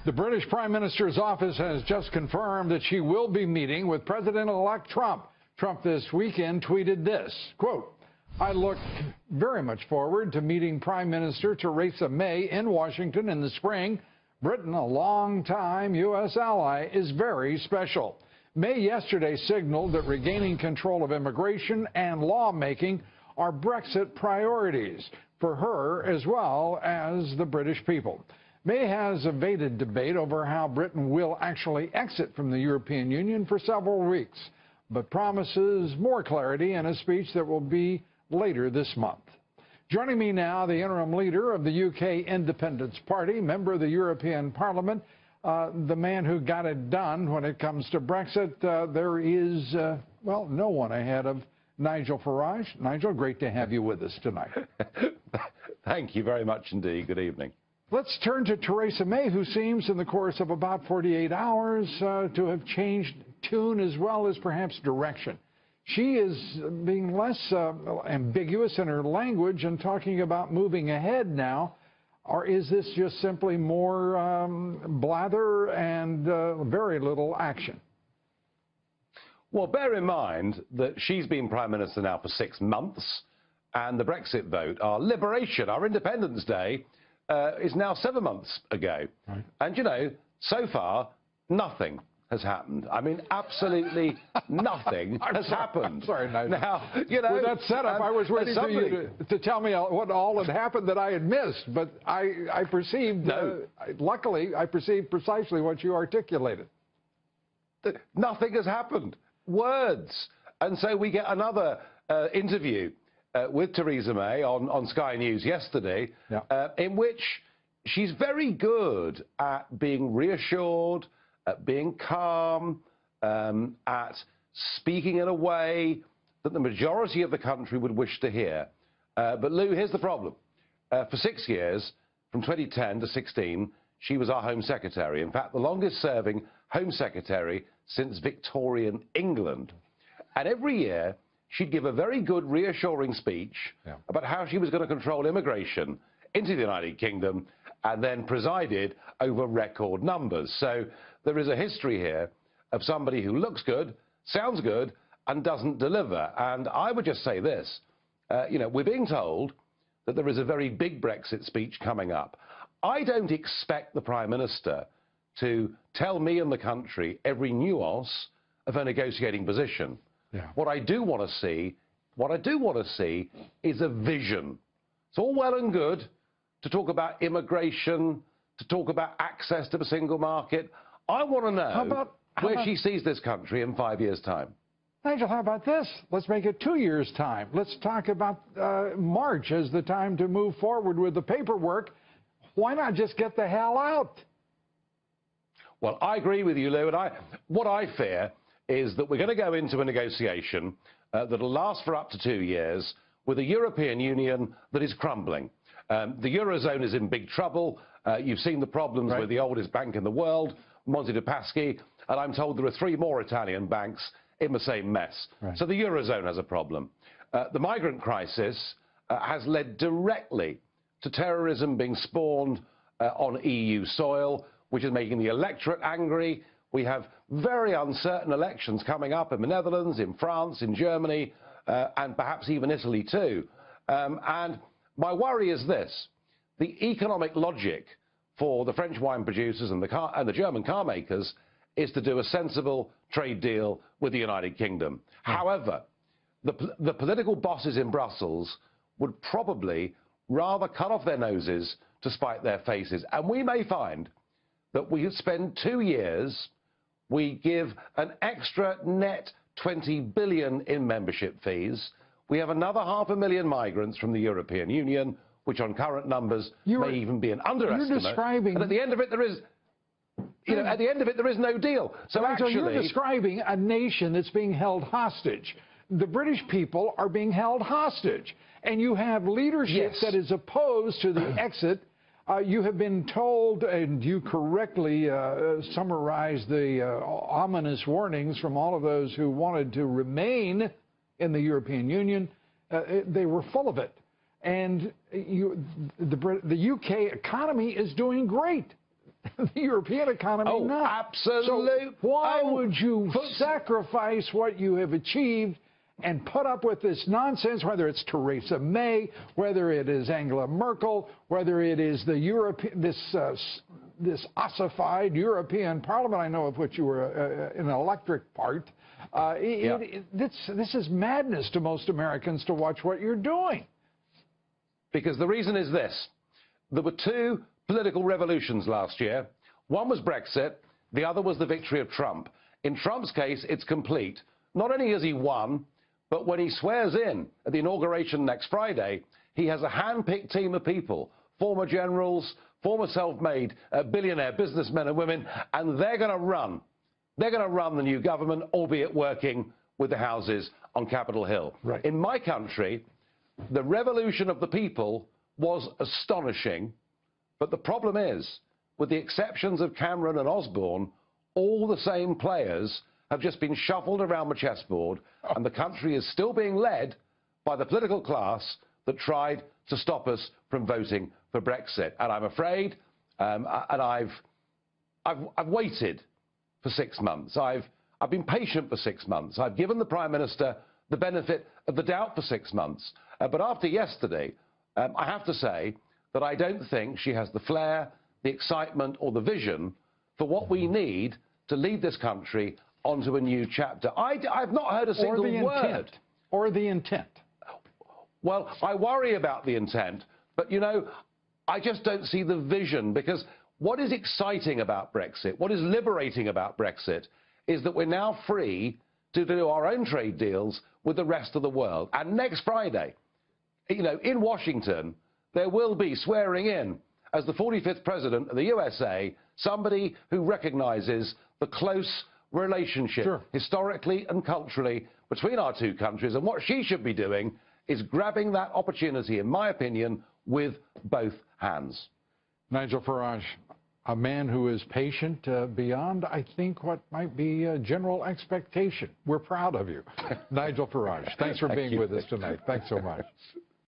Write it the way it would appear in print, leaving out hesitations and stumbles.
The British Prime Minister's office has just confirmed that she will be meeting with President-elect Trump. Trump this weekend tweeted this, quote, "I look very much forward to meeting Prime Minister Theresa May in Washington in the spring. Britain, a long-time U.S. ally, is very special." May yesterday signaled that regaining control of immigration and lawmaking are Brexit priorities for her as well as the British people. May has evaded debate over how Britain will actually exit from the European Union for several weeks, but promises more clarity in a speech that will be later this month. Joining me now, the interim leader of the UK Independence Party, member of the European Parliament, the man who got it done when it comes to Brexit. There is, well, no one ahead of Nigel Farage. Nigel, great to have you with us tonight. Thank you very much indeed. Good evening. Let's turn to Theresa May, who seems in the course of about 48 hours to have changed tune as well as perhaps direction. She is being less ambiguous in her language and talking about moving ahead now. Or is this just simply more blather and very little action? Well, bear in mind that she's been Prime Minister now for 6 months, and the Brexit vote, our liberation, our Independence Day, is now 7 months ago. Right. And, you know, so far, nothing has happened. I mean, absolutely nothing has happened. I'm sorry, Nigel. Now, you know, with that setup, I was waiting for you to tell me what all had happened that I had missed, but I perceived, luckily, I perceived precisely what you articulated. Nothing has happened. Words. And so we get another interview with Theresa May on Sky News yesterday, in which she's very good at being reassured, at being calm, at speaking in a way that the majority of the country would wish to hear. But Lou, here's the problem. For 6 years, from 2010 to 16, she was our Home Secretary. In fact, the longest serving Home Secretary since Victorian England. And every year, she'd give a very good, reassuring speech about how she was going to control immigration into the United Kingdom and then presided over record numbers. So there is a history here of somebody who looks good, sounds good, and doesn't deliver. And I would just say this, you know, we're being told that there is a very big Brexit speech coming up. I don't expect the Prime Minister to tell me and the country every nuance of her negotiating position. What I do want to see is a vision. It's all well and good to talk about immigration, to talk about access to the single market. I want to know where she sees this country in 5 years' time. Nigel, how about this? Let's make it 2 years' time. Let's talk about March as the time to move forward with the paperwork. Why not just get the hell out? Well, I agree with you, Lou, and what I fear is that we're going to go into a negotiation that'll last for up to 2 years with a European Union that is crumbling. The Eurozone is in big trouble. You've seen the problems with the oldest bank in the world, Monte dei Paschi, and I'm told there are 3 more Italian banks in the same mess. So the Eurozone has a problem. The migrant crisis has led directly to terrorism being spawned on EU soil, which is making the electorate angry. We have very uncertain elections coming up in the Netherlands, in France, in Germany, and perhaps even Italy too. And my worry is this. The economic logic for the French wine producers and the German car makers is to do a sensible trade deal with the United Kingdom. However, the political bosses in Brussels would probably rather cut off their noses to spite their faces. And we may find that we spend 2 years, we give an extra net 20 billion in membership fees. We have another 500,000 migrants from the European Union, which on current numbers may even be an underestimate. And at the end of it, there is, you know, at the end of it, there is no deal. So actually, you're describing a nation that's being held hostage. The British people are being held hostage, and you have leadership that is opposed to the exit. You have been told, and you correctly summarized the ominous warnings from all of those who wanted to remain in the European Union. They were full of it. And the UK economy is doing great. the European economy not. Absolutely. So why would you sacrifice what you have achieved and put up with this nonsense, whether it's Theresa May, whether it is Angela Merkel, whether it is the this ossified European Parliament, I know of which you were an electric part. This is madness to most Americans to watch what you're doing. Because the reason is this. There were two political revolutions last year. One was Brexit. The other was the victory of Trump. In Trump's case, it's complete. Not only has he won, but when he swears in at the inauguration next Friday, he has a hand-picked team of people, former generals, former self-made billionaire businessmen and women, and they're going to run. They're going to run the new government, albeit working with the houses on Capitol Hill. Right. In my country, the revolution of the people was astonishing, but the problem is, with the exceptions of Cameron and Osborne, all the same players have just been shuffled around the chessboard, and the country is still being led by the political class that tried to stop us from voting for Brexit. And I'm afraid, and I've waited for 6 months. I've been patient for 6 months. I've given the Prime Minister the benefit of the doubt for 6 months. But after yesterday, I have to say that I don't think she has the flair, the excitement, or the vision for what we need to lead this country onto a new chapter. I've not heard a single word. Or the intent. Well, I worry about the intent, but, you know, I just don't see the vision, because what is exciting about Brexit, what is liberating about Brexit, is that we're now free to do our own trade deals with the rest of the world. And next Friday, you know, in Washington, there will be swearing in as the 45th president of the USA, somebody who recognizes the close relationship, historically and culturally, between our two countries. And what she should be doing is grabbing that opportunity, in my opinion, with both hands. Nigel Farage, a man who is patient beyond, I think, what might be a general expectation. We're proud of you. Nigel Farage, thanks for being with us tonight. Thanks so much.